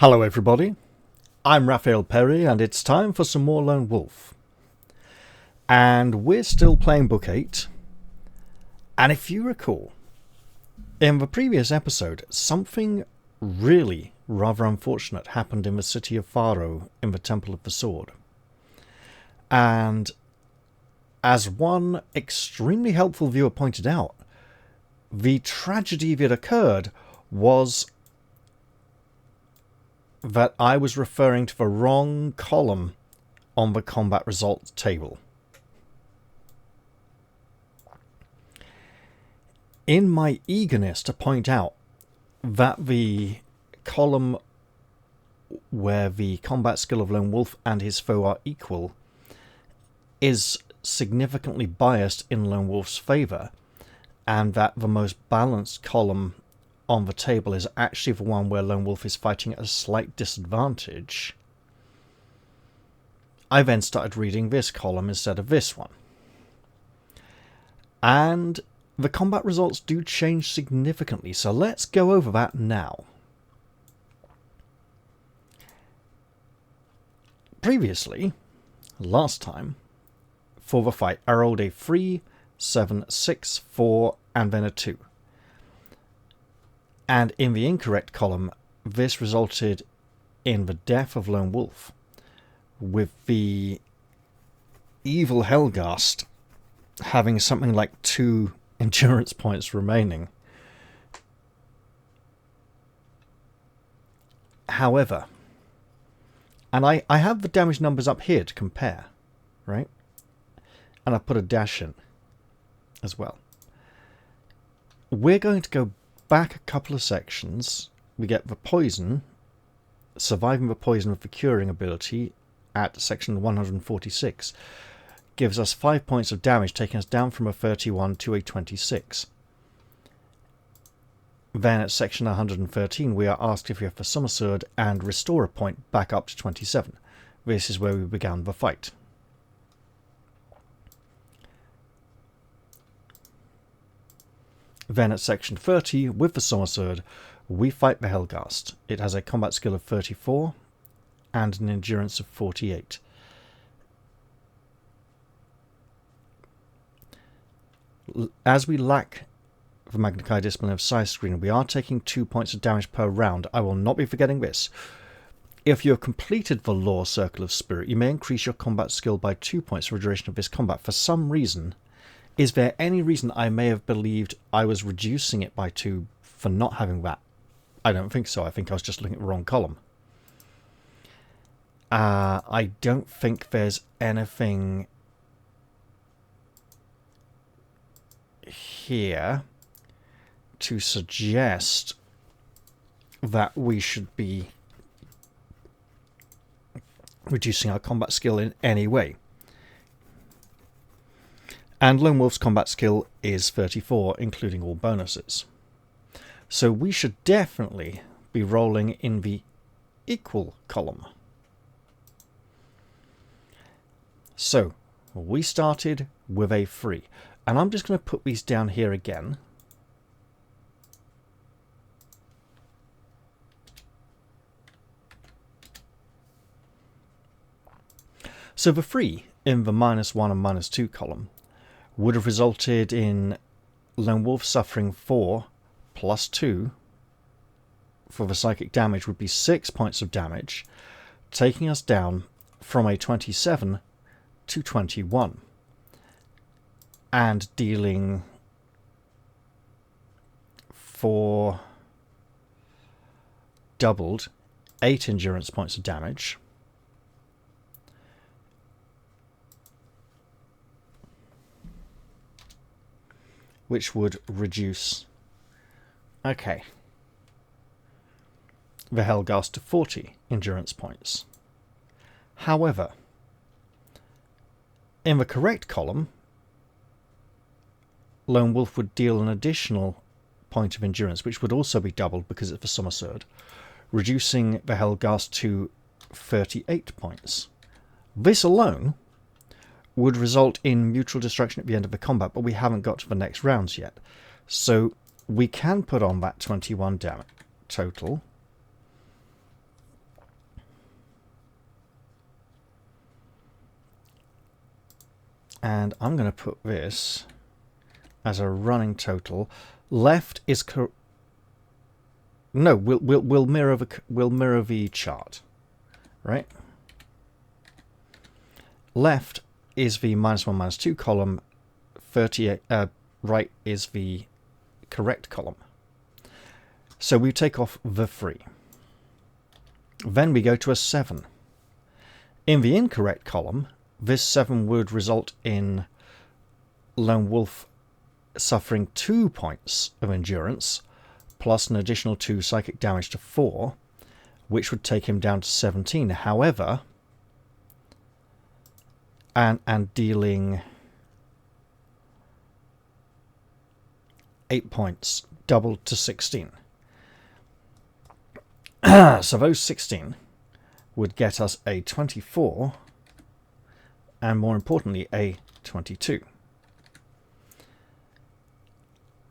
Hello everybody, I'm Raphael Perry and it's time for some more Lone Wolf. And we're still playing Book 8. And if you recall, in the previous episode, something really rather unfortunate happened in the city of Faro in the Temple of the Sword. And as one extremely helpful viewer pointed out, the tragedy that occurred was that I was referring to the wrong column on the combat results table. In my eagerness to point out that the column where the combat skill of Lone Wolf and his foe are equal is significantly biased in Lone Wolf's favour, and that the most balanced column on the table is actually the one where Lone Wolf is fighting at a slight disadvantage, I then started reading this column instead of this one. And the combat results do change significantly, so let's go over that now. Previously, last time, for the fight, I rolled a 3, 7, 6, 4, and then a 2. And in the incorrect column, this resulted in the death of Lone Wolf, with the evil Helghast having something like 2 endurance points remaining. However, and I have the damage numbers up here to compare, right? And I put a dash in as well. We're going to go back a couple of sections. We get the poison, surviving the poison with the curing ability at section 146. Gives us 5 points of damage, taking us down from a 31 to a 26. Then at section 113 we are asked if we have the summer sword and restore a point back up to 27. This is where we began the fight. Then at section 30, with the summer sword, we fight the Helghast. It has a combat skill of 34 and an endurance of 48. As we lack the Magnakai discipline of side screen, we are taking 2 points of damage per round. I will not be forgetting this. If you have completed the Lore Circle of Spirit, you may increase your combat skill by 2 points for the duration of this combat. For some reason, is there any reason I may have believed I was reducing it by 2 for not having that? I don't think so. I think I was just looking at the wrong column. I don't think there's anything here to suggest that we should be reducing our combat skill in any way. And Lone Wolf's combat skill is 34, including all bonuses. So we should definitely be rolling in the equal column. So we started with a 3. And I'm just going to put these down here again. So the 3 in the -1 and -2 column would have resulted in Lone Wolf suffering 4 plus 2 for the psychic damage would be 6 points of damage, taking us down from a 27 to 21 and dealing 4 doubled 8 endurance points of damage. Which would reduce, the Helghast to 40 endurance points. However, in the correct column, Lone Wolf would deal an additional point of endurance, which would also be doubled because it's the summer sword, reducing the Helghast to 38 points. This alone would result in mutual destruction at the end of the combat, but we haven't got to the next rounds yet. So we can put on that 21 damage total And I'm going to put this as a running total. Left is no, we'll mirror the chart, right? Left is the -1, -2 column. 38. Right is the correct column. So we take off the 3. Then we go to a 7. In the incorrect column, this 7 would result in Lone Wolf suffering 2 points of endurance, plus an additional 2 psychic damage to 4, which would take him down to 17. However, and dealing 8 points, doubled to 16. So those 16 would get us a 24, and more importantly, a 22.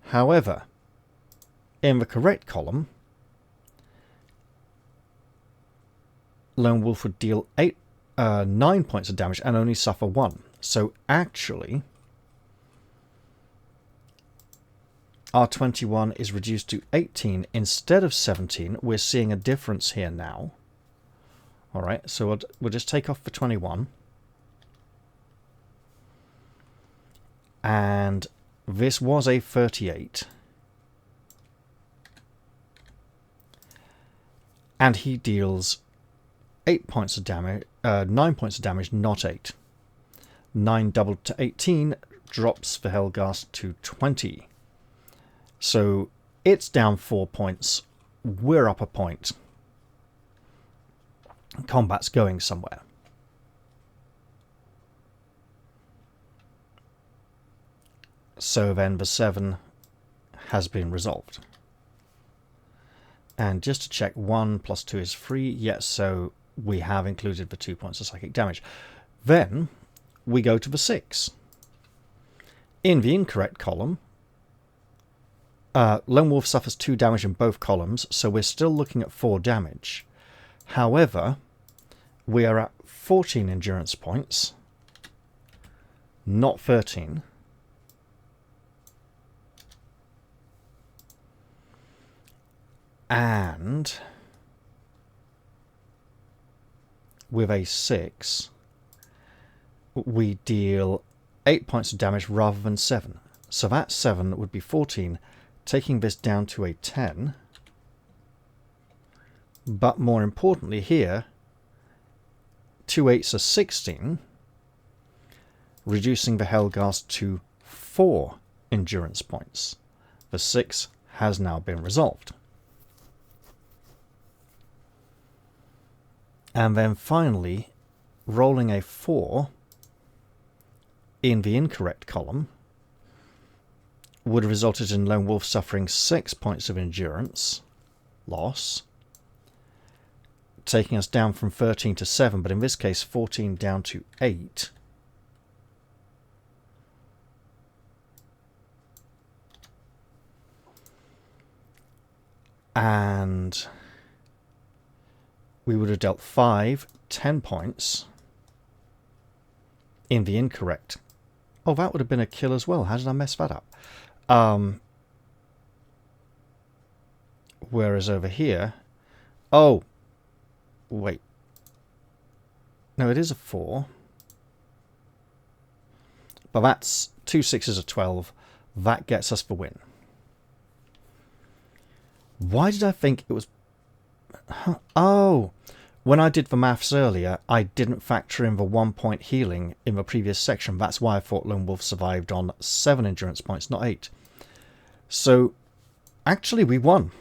However, in the correct column, Lone Wolf would deal 9 points of damage and only suffer 1. So actually, our 21 is reduced to 18 instead of 17. We're seeing a difference here now. Alright, so we'll just take off the 21. And this was a 38. And he deals 8 points of damage, 9 points of damage, not 8. 9 doubled to 18 drops the Helghast to 20. So it's down 4 points. We're up a point. Combat's going somewhere. So then the 7 has been resolved. And just to check, 1 plus 2 is 3. Yes, so we have included the 2 points of psychic damage. Then we go to the 6. In the incorrect column, Lone Wolf suffers 2 damage in both columns, so we're still looking at 4 damage. However, we are at 14 endurance points, not 13. And with a 6, we deal 8 points of damage rather than 7. So that 7 would be 14, taking this down to a 10. But more importantly here, 2 8s are 16, reducing the Helghast to 4 endurance points. The 6 has now been resolved. And then finally, rolling a 4 in the incorrect column would have resulted in Lone Wolf suffering 6 points of endurance loss, taking us down from 13 to 7, but in this case 14 down to 8. And we would have dealt 10 points in the incorrect. Oh, that would have been a kill as well. How did I mess that up? Whereas over here... Oh! Wait. No, it is a 4. But that's 2 6s are 12. That gets us the win. Why did I think it was... Oh! When I did the maths earlier, I didn't factor in the 1 point healing in the previous section. That's why I thought Lone Wolf survived on 7 endurance points, not 8. So, actually we won.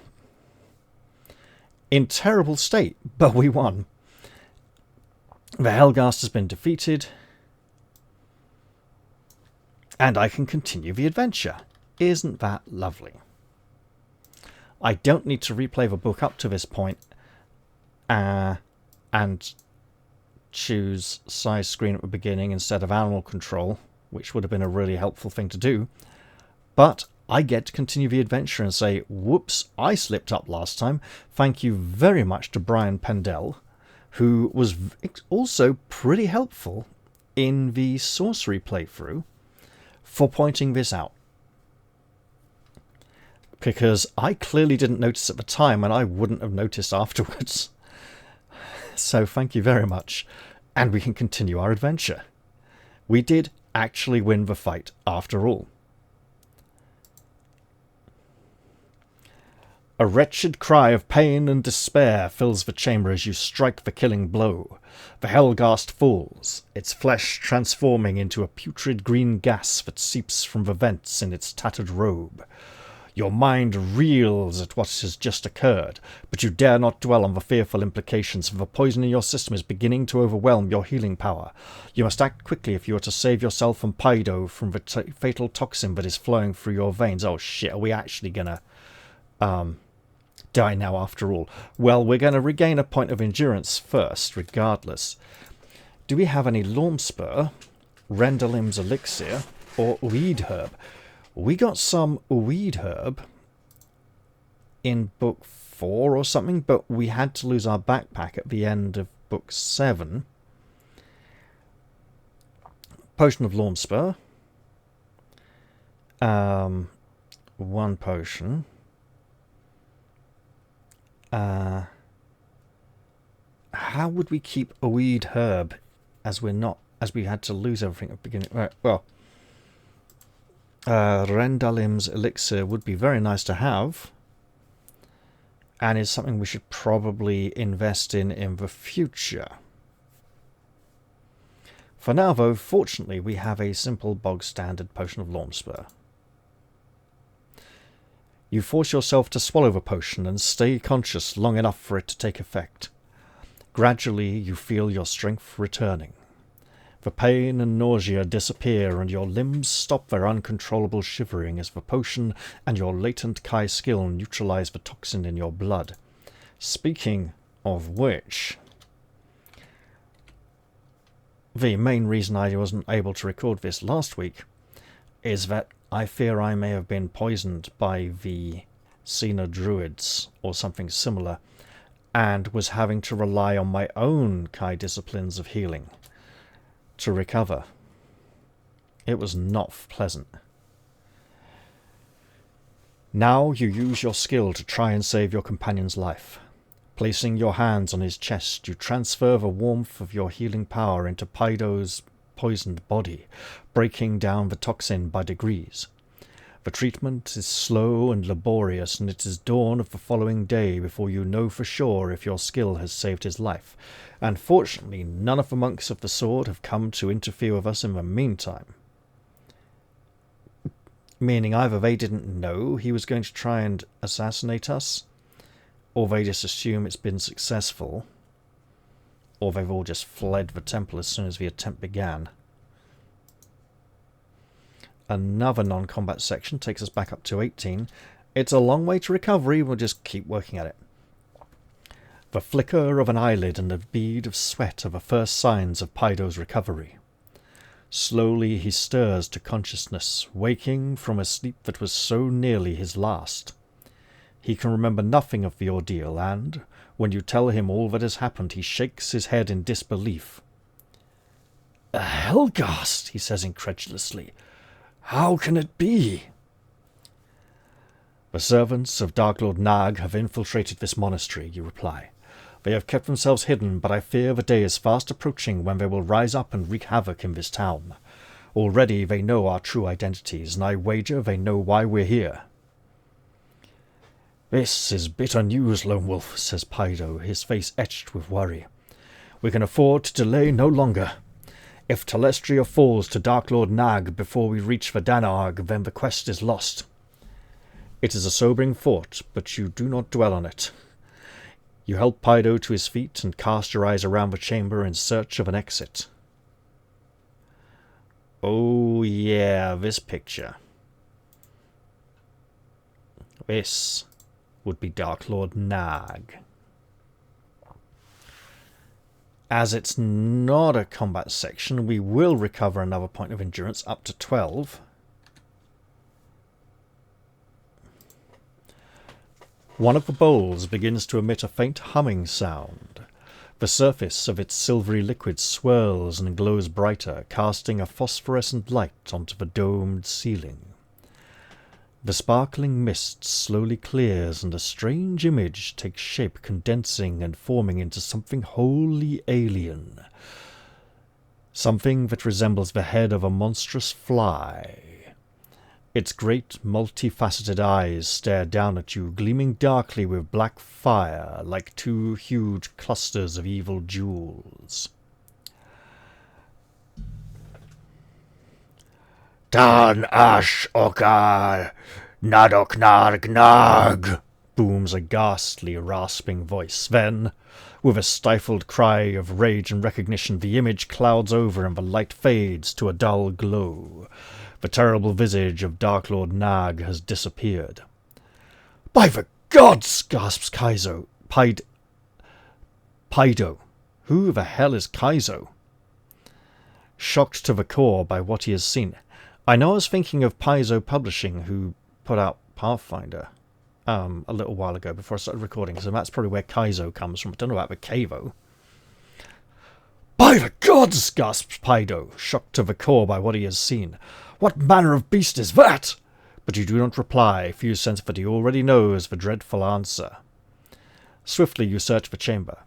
In terrible state, but we won. The Helghast has been defeated. And I can continue the adventure. Isn't that lovely? I don't need to replay the book up to this point. And choose size screen at the beginning instead of animal control, which would have been a really helpful thing to do. But I get to continue the adventure and say, whoops, I slipped up last time. Thank you very much to Brian Pendell, who was also pretty helpful in the sorcery playthrough for pointing this out. Because I clearly didn't notice at the time, and I wouldn't have noticed afterwards. So thank you very much. And we can continue our adventure. We did actually win the fight after all. A wretched cry of pain and despair fills the chamber as you strike the killing blow. The Helghast falls, its flesh transforming into a putrid green gas that seeps from the vents in its tattered robe. Your mind reels at what has just occurred, but you dare not dwell on the fearful implications, for the poison in your system is beginning to overwhelm your healing power. You must act quickly if you are to save yourself and Pydo from the fatal toxin that is flowing through your veins. Oh shit, are we actually gonna die now after all? Well, we're going to regain a point of endurance first, regardless. Do we have any Lormspur, Rendalim's elixir, or weed herb? We got some weed herb in book 4 or something, but we had to lose our backpack at the end of book 7. Potion of Lormspur. 1 potion. How would we keep a weed herb as we had to lose everything at the beginning? Right, well, Rendalim's elixir would be very nice to have, and is something we should probably invest in the future. For now, though, fortunately, we have a simple bog-standard potion of Lormspur. You force yourself to swallow the potion and stay conscious long enough for it to take effect. Gradually, you feel your strength returning. The pain and nausea disappear, and your limbs stop their uncontrollable shivering as the potion and your latent Kai skill neutralize the toxin in your blood. Speaking of which, the main reason I wasn't able to record this last week is that I fear I may have been poisoned by the Sena Druids or something similar, and was having to rely on my own Kai disciplines of healing to recover. It was not pleasant. Now you use your skill to try and save your companion's life. Placing your hands on his chest, you transfer the warmth of your healing power into Pydo's poisoned body, breaking down the toxin by degrees. The treatment is slow and laborious, and it is dawn of the following day before you know for sure if your skill has saved his life. And fortunately, none of the monks of the sword have come to interfere with us in the meantime. Meaning either they didn't know he was going to try and assassinate us, or they just assume it's been successful, or they've all just fled the temple as soon as the attempt began. Another non-combat section takes us back up to 18. It's a long way to recovery, we'll just keep working at it. The flicker of an eyelid and a bead of sweat are the first signs of Pydo's recovery. Slowly he stirs to consciousness, waking from a sleep that was so nearly his last. He can remember nothing of the ordeal, and, when you tell him all that has happened, he shakes his head in disbelief. "A Helghast," he says incredulously. "How can it be?" "The servants of Darklord Nag have infiltrated this monastery," you reply. "They have kept themselves hidden, but I fear the day is fast approaching when they will rise up and wreak havoc in this town. Already they know our true identities, and I wager they know why we're here." "This is bitter news, Lone Wolf," says Pydo, his face etched with worry. "We can afford to delay no longer. If Telestria falls to Darklord Nag before we reach the Danarg, then the quest is lost. It is a sobering thought, but you do not dwell on it." You help Pydo to his feet and cast your eyes around the chamber in search of an exit. Oh yeah, this picture. This would be Darklord Nag. As it's not a combat section, we will recover another point of endurance up to 12. One of the bowls begins to emit a faint humming sound. The surface of its silvery liquid swirls and glows brighter, casting a phosphorescent light onto the domed ceiling. The sparkling mist slowly clears and a strange image takes shape, condensing and forming into something wholly alien. Something that resembles the head of a monstrous fly. Its great, multifaceted eyes stare down at you, gleaming darkly with black fire, like two huge clusters of evil jewels. Dan ash okar, nadok narg nag, booms a ghastly, rasping voice. Then, with a stifled cry of rage and recognition, the image clouds over and the light fades to a dull glow. The terrible visage of Darklord Nag has disappeared. "By the gods!" gasps Kaizo. Paido. Who the hell is Kaizo? Shocked to the core by what he has seen. I know I was thinking of Paizo Publishing, who put out Pathfinder a little while ago before I started recording, so that's probably where Kaizo comes from. I don't know about the Kavo. "By the gods!" gasps Paido, shocked to the core by what he has seen. "What manner of beast is that?" But you do not reply, for you sense that he already knows the dreadful answer. Swiftly you search the chamber.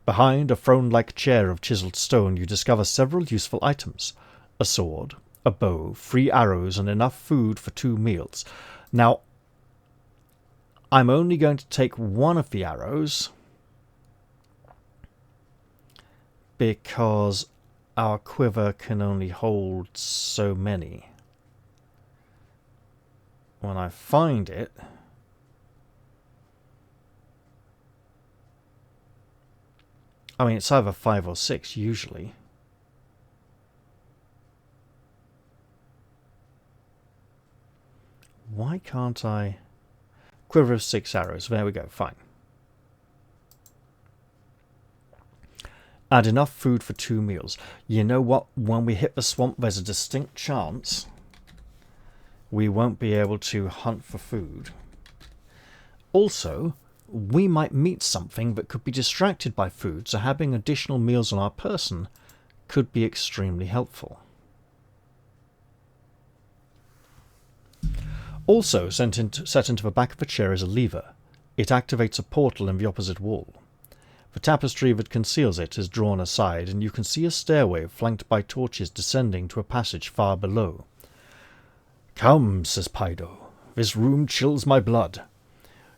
Behind a throne-like chair of chiseled stone you discover several useful items. A sword, a bow, 3 arrows, and enough food for 2 meals. Now, I'm only going to take one of the arrows, because our quiver can only hold so many. When I find it, I mean, it's either 5 or 6 usually. Why can't I? Quiver of 6 arrows. There we go. Fine. Add enough food for 2 meals. You know what? When we hit the swamp, there's a distinct chance we won't be able to hunt for food. Also, we might meet something that could be distracted by food, so having additional meals on our person could be extremely helpful. Also, set into the back of the chair is a lever. It activates a portal in the opposite wall. The tapestry that conceals it is drawn aside, and you can see a stairway flanked by torches descending to a passage far below. "Come," says Paido. "This room chills my blood."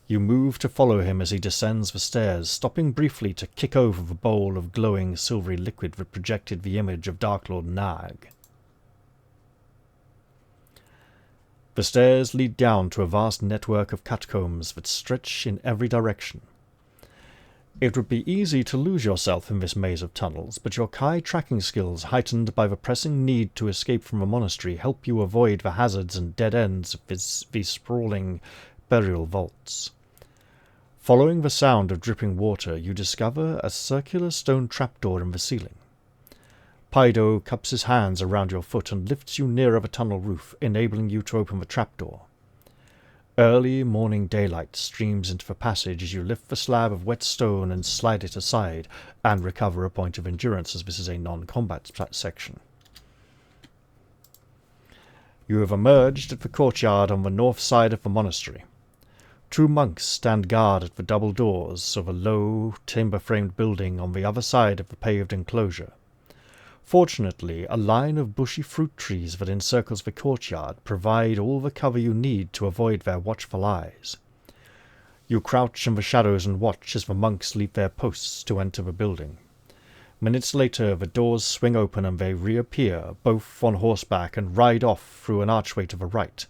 You move to follow him as he descends the stairs, stopping briefly to kick over the bowl of glowing silvery liquid that projected the image of Darklord Nag. The stairs lead down to a vast network of catacombs that stretch in every direction. It would be easy to lose yourself in this maze of tunnels, but your Kai tracking skills, heightened by the pressing need to escape from a monastery, help you avoid the hazards and dead ends of these sprawling burial vaults. Following the sound of dripping water, you discover a circular stone trapdoor in the ceiling. Paido cups his hands around your foot and lifts you nearer the tunnel roof, enabling you to open the trapdoor. Early morning daylight streams into the passage as you lift the slab of wet stone and slide it aside, and recover a point of endurance, as this is a non-combat section. You have emerged at the courtyard on the north side of the monastery. 2 monks stand guard at the double doors of a low, timber-framed building on the other side of the paved enclosure. Fortunately, a line of bushy fruit trees that encircles the courtyard provide all the cover you need to avoid their watchful eyes. You crouch in the shadows and watch as the monks leave their posts to enter the building. Minutes later, the doors swing open and they reappear, both on horseback, and ride off through an archway to the right.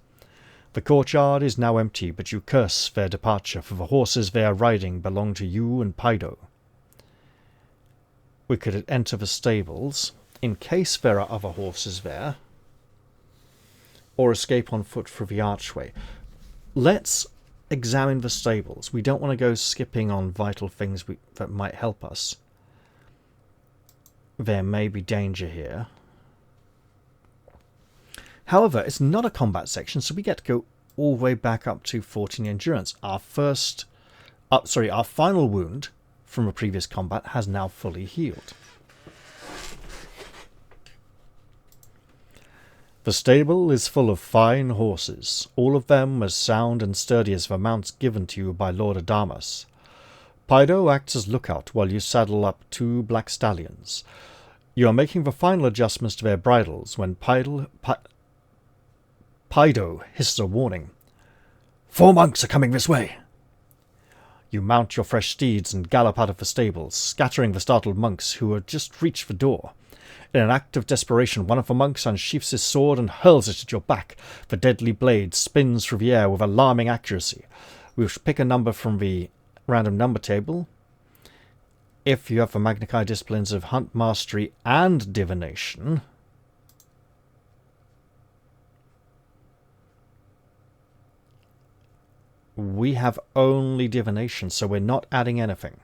The courtyard is now empty, but you curse their departure, for the horses they are riding belong to you and Paido. We could enter the stables, in case there are other horses there, or escape on foot through the archway. Let's examine the stables. We don't want to go skipping on vital things that might help us. There may be danger here. However, it's not a combat section, so we get to go all the way back up to 14 endurance. Our final wound from a previous combat has now fully healed. The stable is full of fine horses, all of them as sound and sturdy as the mounts given to you by Lord Adamas. Pido acts as lookout while you saddle up 2 black stallions. You are making the final adjustments to their bridles when Pido hisses a warning. 4 monks are coming this way. You mount your fresh steeds and gallop out of the stables, scattering the startled monks who had just reached the door. In an act of desperation, one of the monks unsheaths his sword and hurls it at your back. The deadly blade spins through the air with alarming accuracy. We shall pick a number from the random number table. If you have the Magnakai disciplines of Hunt Mastery and Divination, we have only Divination, so we're not adding anything.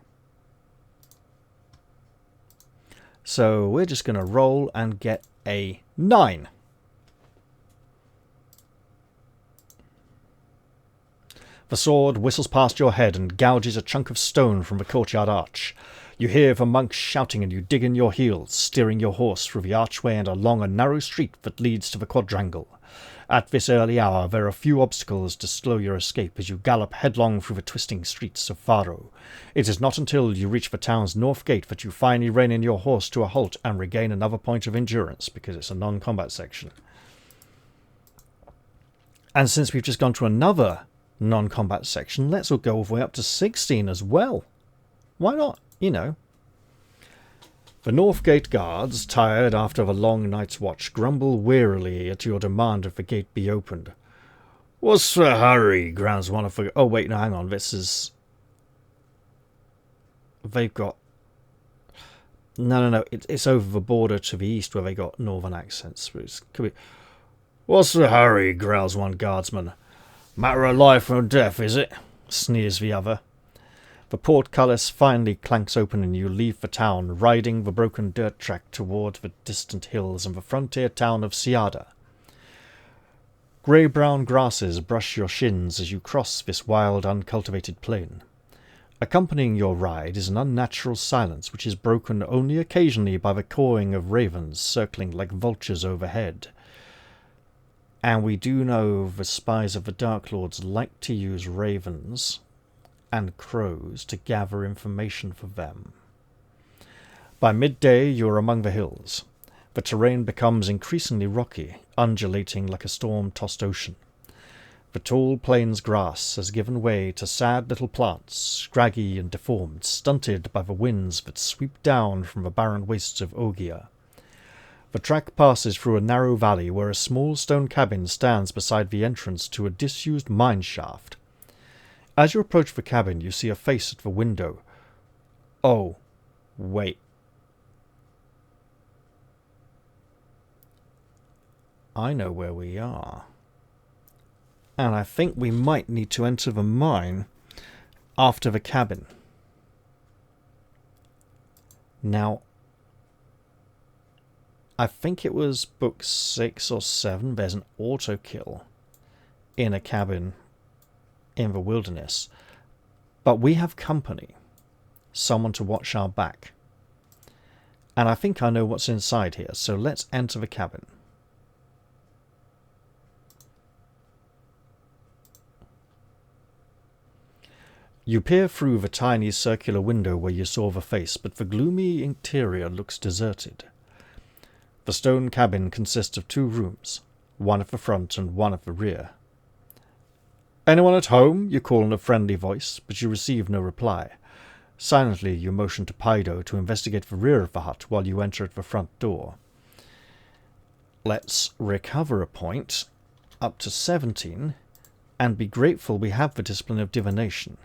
So we're just going to roll and get a 9. The sword whistles past your head and gouges a chunk of stone from the courtyard arch. You hear the monks shouting and you dig in your heels, steering your horse through the archway and along a narrow street that leads to the quadrangle. At this early hour there are few obstacles to slow your escape as you gallop headlong through the twisting streets of Faro. It is not until you reach the town's north gate that you finally rein in your horse to a halt and regain another point of endurance, because it's a non-combat section. And since we've just gone to another non-combat section, let's all go all the way up to 16 as well. Why not? You know. The North Gate guards, tired after the long night's watch, grumble wearily at your demand that the gate be opened. What's the hurry? Growls one of the... Oh, wait, no, hang on. This is... They've got... No. It's over the border to the east where they got northern accents. Could be... What's the hurry? Growls one guardsman. Matter of life or death, is it? Sneers the other. The portcullis finally clanks open and you leave the town, riding the broken dirt track toward the distant hills and the frontier town of Siada. Grey-brown grasses brush your shins as you cross this wild, uncultivated plain. Accompanying your ride is an unnatural silence which is broken only occasionally by the cawing of ravens circling like vultures overhead. And we do know the spies of the Darklords like to use ravens and crows to gather information for them. By midday you are among the hills. The terrain becomes increasingly rocky, undulating like a storm-tossed ocean. The tall plains grass has given way to sad little plants, scraggy and deformed, stunted by the winds that sweep down from the barren wastes of Ogia. The track passes through a narrow valley where a small stone cabin stands beside the entrance to a disused mine shaft. As you approach the cabin, you see a face at the window. Oh, wait. I know where we are. And I think we might need to enter the mine after the cabin. Now, I think it was book 6 or 7. There's an auto kill in a cabin in the wilderness, but we have company, someone to watch our back, and I think I know what's inside here, so let's enter the cabin. You peer through the tiny circular window where you saw the face, but the gloomy interior looks deserted. The stone cabin consists of 2 rooms, one at the front and one at the rear. "Anyone at home?" you call in a friendly voice, but you receive no reply. Silently you motion to Pido to investigate the rear of the hut while you enter at the front door. Let's recover a point, up to 17, and be grateful we have the discipline of divination.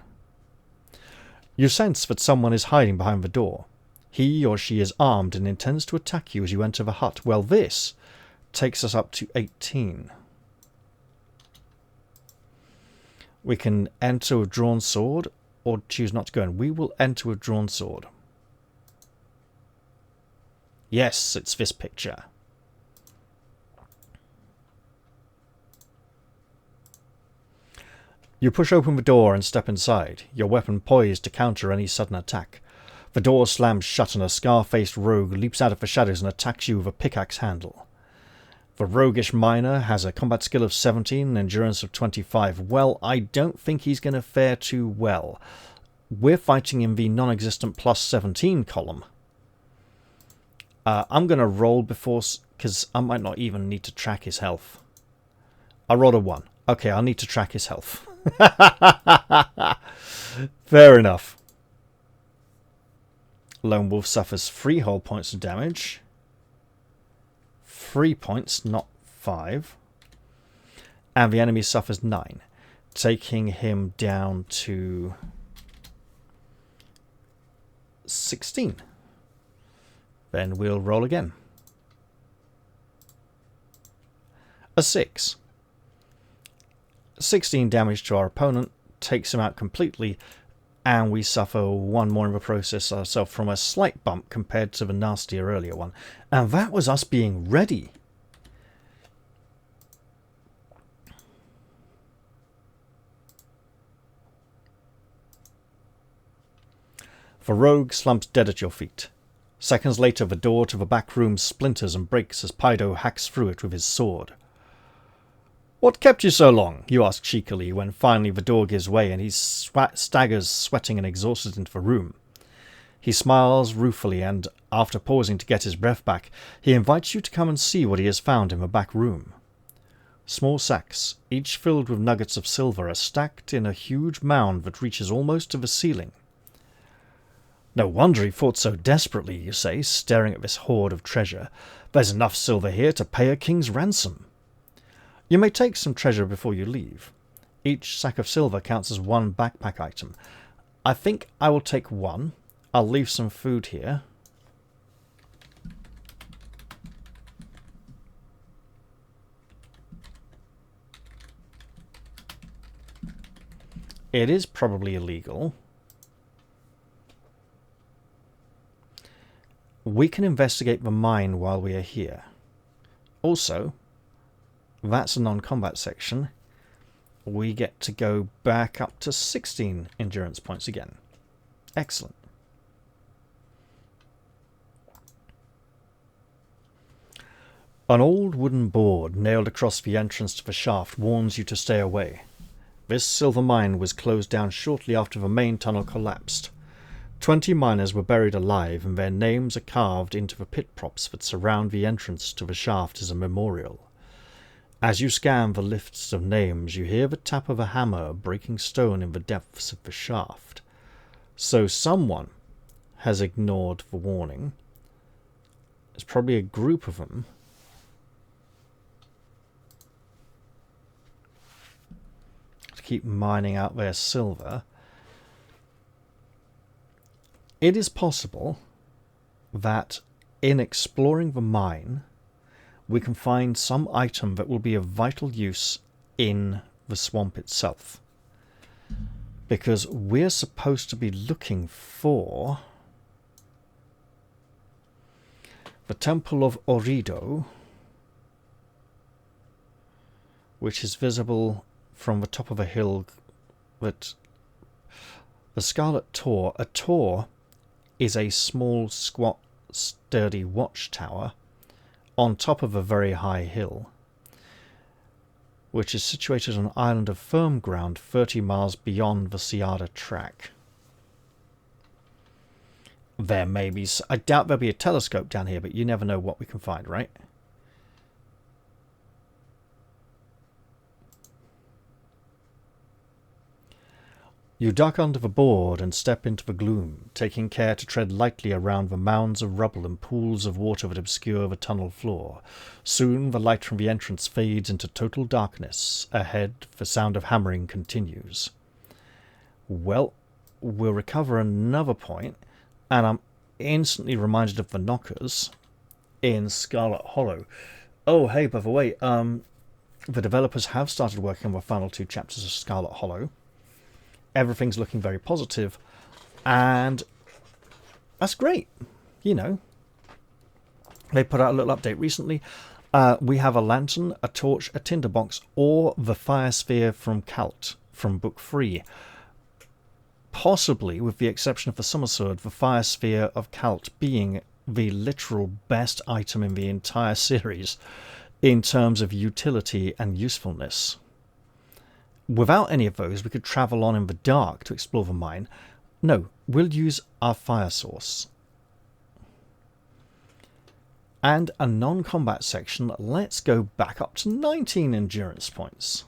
You sense that someone is hiding behind the door. He or she is armed and intends to attack you as you enter the hut. Well, this takes us up to 18. We can enter with drawn sword, or choose not to go in. We will enter with drawn sword. Yes, it's this picture. You push open the door and step inside, your weapon poised to counter any sudden attack. The door slams shut and a scar-faced rogue leaps out of the shadows and attacks you with a pickaxe handle. The roguish miner has a combat skill of 17 and endurance of 25. Well, I don't think he's going to fare too well. We're fighting in the non-existent plus 17 column. I'm going to roll before, because I might not even need to track his health. I rolled a 1. Okay, I'll need to track his health. Fair enough. Lone Wolf suffers 3 whole points of damage. 3 points, not 5. And the enemy suffers 9, taking him down to 16. Then we'll roll again. A 6. 16 damage to our opponent, takes him out completely, and we suffer 1 more in the process ourselves from a slight bump compared to the nastier earlier one. And that was us being ready. The rogue slumps dead at your feet. Seconds later, the door to the back room splinters and breaks as Pydo hacks through it with his sword. "What kept you so long?" you ask cheekily when finally the door gives way and he staggers, sweating and exhausted, into the room. He smiles ruefully and, after pausing to get his breath back, he invites you to come and see what he has found in the back room. Small sacks, each filled with nuggets of silver, are stacked in a huge mound that reaches almost to the ceiling. "No wonder he fought so desperately," you say, staring at this hoard of treasure. "There's enough silver here to pay a king's ransom." You may take some treasure before you leave. Each sack of silver counts as 1 backpack item. I think I will take 1. I'll leave some food here. It is probably illegal. We can investigate the mine while we are here. Also, that's a non-combat section. We get to go back up to 16 endurance points again. Excellent. An old wooden board nailed across the entrance to the shaft warns you to stay away. This silver mine was closed down shortly after the main tunnel collapsed. 20 miners were buried alive, and their names are carved into the pit props that surround the entrance to the shaft as a memorial. As you scan the lists of names, you hear the tap of a hammer breaking stone in the depths of the shaft. So someone has ignored the warning. There's probably a group of them. To keep mining out their silver. It is possible that in exploring the mine, we can find some item that will be of vital use in the swamp itself. Because we're supposed to be looking for the Temple of Ohrido, which is visible from the top of a hill. That the Scarlet Tor. A tor is a small, squat, sturdy watchtower on top of a very high hill, which is situated on an island of firm ground 30 miles beyond the Siada track. There may be... I doubt there'll be a telescope down here, but you never know what we can find, right? You duck under the board and step into the gloom, taking care to tread lightly around the mounds of rubble and pools of water that obscure the tunnel floor. Soon the light from the entrance fades into total darkness. Ahead, the sound of hammering continues. Well, we'll recover another point, and I'm instantly reminded of the knockers in Scarlet Hollow. Oh, hey, by the way, the developers have started working on the final 2 chapters of Scarlet Hollow. Everything's looking very positive, and that's great. You know, they put out a little update recently. We have a lantern, a torch, a tinderbox, or the fire sphere from Calt from book 3. possibly, with the exception of the Summer Sword, the Fire Sphere of Kalt being the literal best item in the entire series in terms of utility and usefulness. Without any of those, we could travel on in the dark to explore the mine. No, we'll use our fire source. And a non-combat section. Let's go back up to 19 endurance points.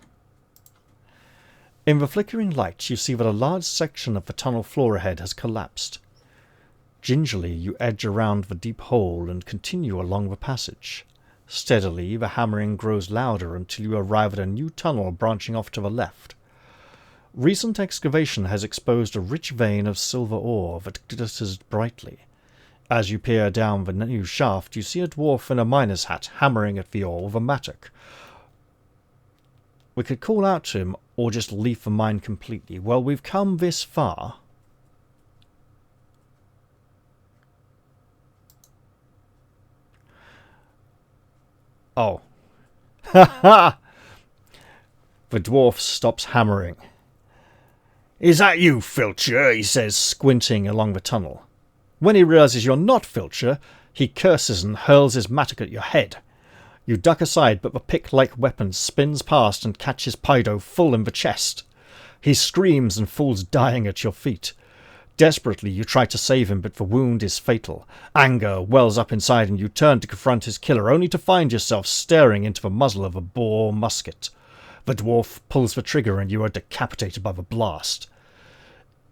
In the flickering light, you see that a large section of the tunnel floor ahead has collapsed. Gingerly, you edge around the deep hole and continue along the passage. Steadily, the hammering grows louder until you arrive at a new tunnel branching off to the left. Recent excavation has exposed a rich vein of silver ore that glitters brightly. As you peer down the new shaft, you see a dwarf in a miner's hat hammering at the ore with a mattock. We could call out to him or just leave the mine completely. Well, we've come this far. Oh. Ha ha! The dwarf stops hammering. "Is that you, Filcher?" he says, squinting along the tunnel. When he realizes you're not Filcher, he curses and hurls his mattock at your head. You duck aside, but the pick-like weapon spins past and catches Pydo full in the chest. He screams and falls dying at your feet. Desperately, you try to save him, but the wound is fatal. Anger wells up inside and you turn to confront his killer, only to find yourself staring into the muzzle of a boar musket. The dwarf pulls the trigger and you are decapitated by the blast.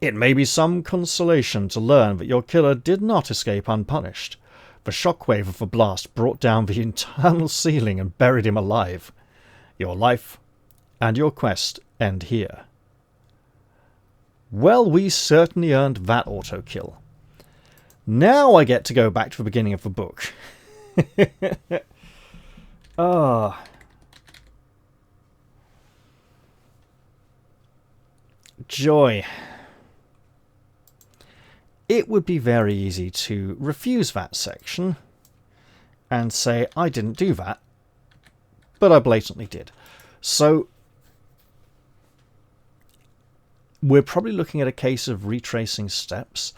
It may be some consolation to learn that your killer did not escape unpunished. The shockwave of the blast brought down the internal ceiling and buried him alive. Your life and your quest end here. Well, we certainly earned that auto-kill. Now I get to go back to the beginning of the book. Ah. Joy. It would be very easy to refuse that section and say, I didn't do that, but I blatantly did. So we're probably looking at a case of retracing steps.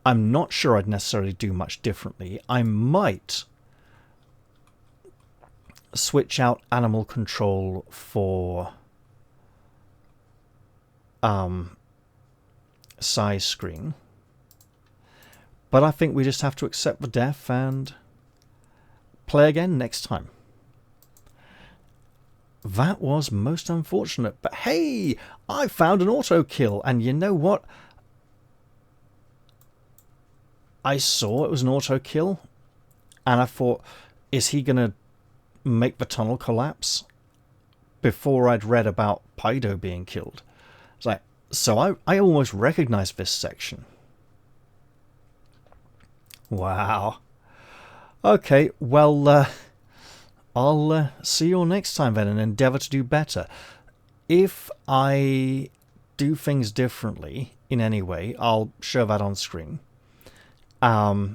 I'm not sure I'd necessarily do much differently. I might switch out animal control for size screen. But I think we just have to accept the death and play again next time. That was most unfortunate, but hey, I found an auto kill, and you know what? I saw it was an auto kill, and I thought, is he going to make the tunnel collapse? Before I'd read about Pydo being killed. It's like, so I almost recognized this section. Wow. Okay, well, I'll see you all next time then and endeavour to do better. If I do things differently in any way, I'll show that on screen. Otherwise,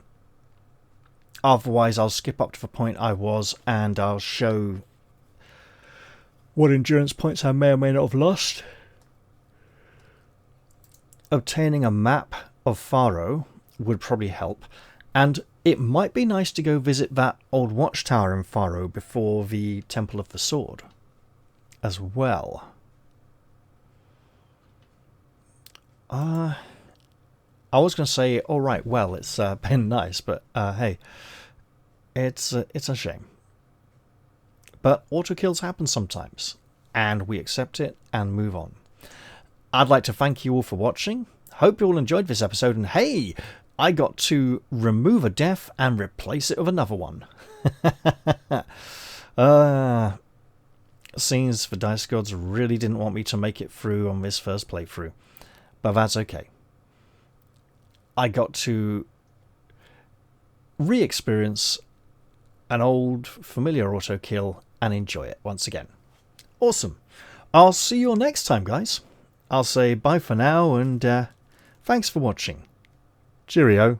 I'll skip up to the point I was and I'll show what endurance points I may or may not have lost. Obtaining a map of Faro would probably help. And it might be nice to go visit that old watchtower in Faro before the Temple of the Sword as well. I was going to say, all right, well, it's been nice, but hey, it's a shame. But auto kills happen sometimes, and we accept it and move on. I'd like to thank you all for watching. Hope you all enjoyed this episode, and hey, I got to remove a death and replace it with another one. Seems the Dice Gods really didn't want me to make it through on this first playthrough. But that's okay. I got to re-experience an old familiar auto kill and enjoy it once again. Awesome. I'll see you all next time, guys. I'll say bye for now and thanks for watching. Cheerio.